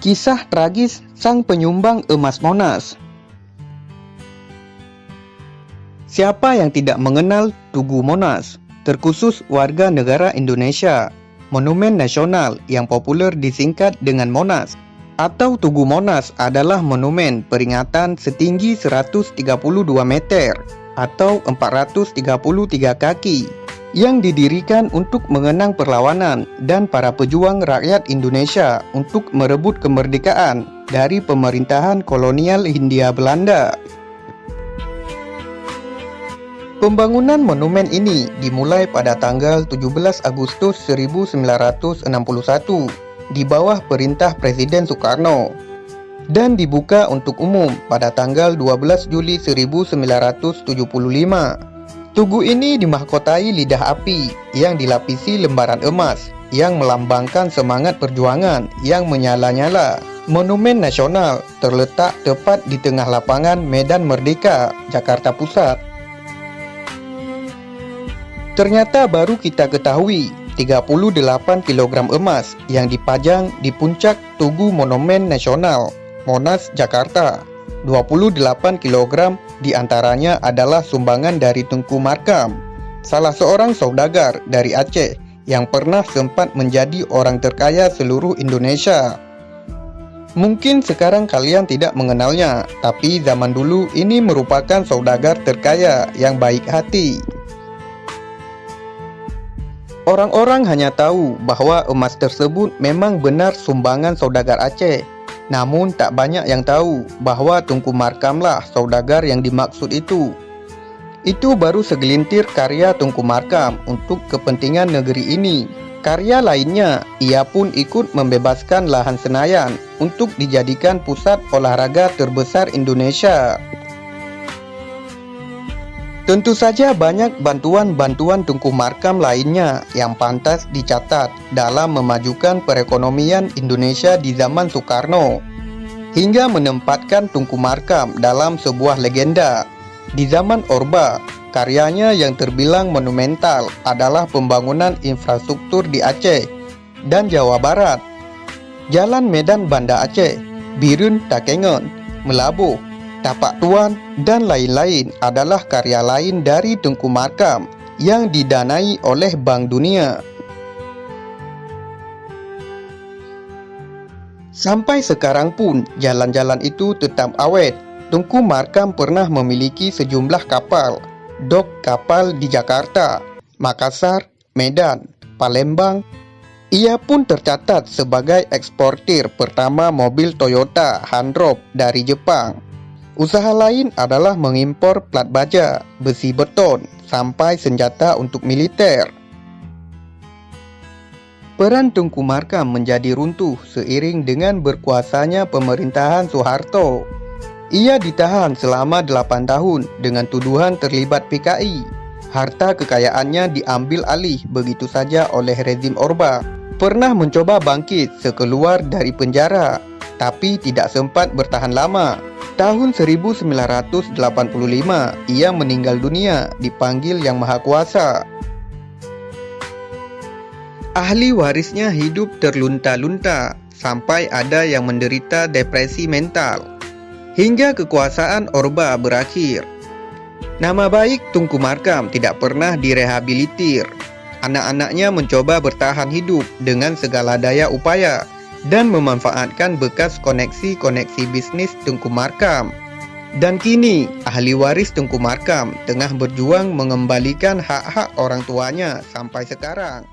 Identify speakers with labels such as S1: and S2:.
S1: Kisah tragis sang penyumbang emas Monas. Siapa yang tidak mengenal Tugu Monas, terkhusus warga negara Indonesia, monumen nasional yang populer disingkat dengan Monas, atau Tugu Monas adalah monumen peringatan setinggi 132 meter atau 433 kaki yang didirikan untuk mengenang perlawanan dan para pejuang rakyat Indonesia untuk merebut kemerdekaan dari pemerintahan kolonial Hindia Belanda. Pembangunan monumen ini dimulai pada tanggal 17 Agustus 1961 di bawah perintah Presiden Soekarno dan dibuka untuk umum pada tanggal 12 Juli 1975. Tugu ini dimahkotai lidah api yang dilapisi lembaran emas yang melambangkan semangat perjuangan yang menyala-nyala. Monumen nasional terletak tepat di tengah lapangan Medan Merdeka, Jakarta Pusat. Ternyata baru kita ketahui 38 kg emas yang dipajang di puncak Tugu Monumen Nasional Monas, Jakarta. 28 kg diantaranya adalah sumbangan dari Tengku Markam, salah seorang saudagar dari Aceh yang pernah sempat menjadi orang terkaya seluruh Indonesia. Mungkin sekarang kalian tidak mengenalnya, tapi zaman dulu ini merupakan saudagar terkaya yang baik hati. Orang-orang hanya tahu bahwa emas tersebut memang benar sumbangan saudagar Aceh. Namun tak banyak yang tahu bahwa Tengku Markamlah saudagar yang dimaksud itu. Itu baru segelintir karya Tengku Markam untuk kepentingan negeri ini. Karya lainnya, ia pun ikut membebaskan lahan Senayan untuk dijadikan pusat olahraga terbesar Indonesia. Tentu saja banyak bantuan-bantuan Tengku Markam lainnya yang pantas dicatat dalam memajukan perekonomian Indonesia di zaman Soekarno, hingga menempatkan Tengku Markam dalam sebuah legenda. Di zaman Orba, karyanya yang terbilang monumental adalah pembangunan infrastruktur di Aceh dan Jawa Barat. Jalan Medan Banda Aceh, Birun Takengon, Melabuh, Tapak Tuan, dan lain-lain adalah karya lain dari Tengku Markam yang didanai oleh Bank Dunia. Sampai sekarang pun jalan-jalan itu tetap awet. Tengku Markam pernah memiliki sejumlah kapal, dok kapal di Jakarta, Makassar, Medan, Palembang. Ia pun tercatat sebagai eksportir pertama mobil Toyota Handrop dari Jepang. Usaha lain adalah mengimpor plat baja, besi beton, sampai senjata untuk militer. Peran Tengku Markam menjadi runtuh seiring dengan berkuasanya pemerintahan Soeharto. Ia ditahan selama 8 tahun dengan tuduhan terlibat PKI. Harta kekayaannya diambil alih begitu saja oleh rezim Orba. Pernah mencoba bangkit sekeluar dari penjara, tapi tidak sempat bertahan lama. Tahun 1985, ia meninggal dunia dipanggil Yang Maha Kuasa. Ahli warisnya hidup terlunta-lunta sampai ada yang menderita depresi mental hingga kekuasaan Orba berakhir. Nama baik Tengku Markam tidak pernah direhabilitir. Anak-anaknya mencoba bertahan hidup dengan segala daya upaya dan memanfaatkan bekas koneksi-koneksi bisnis Tengku Markam. Dan kini, ahli waris Tengku Markam tengah berjuang mengembalikan hak-hak orang tuanya sampai sekarang.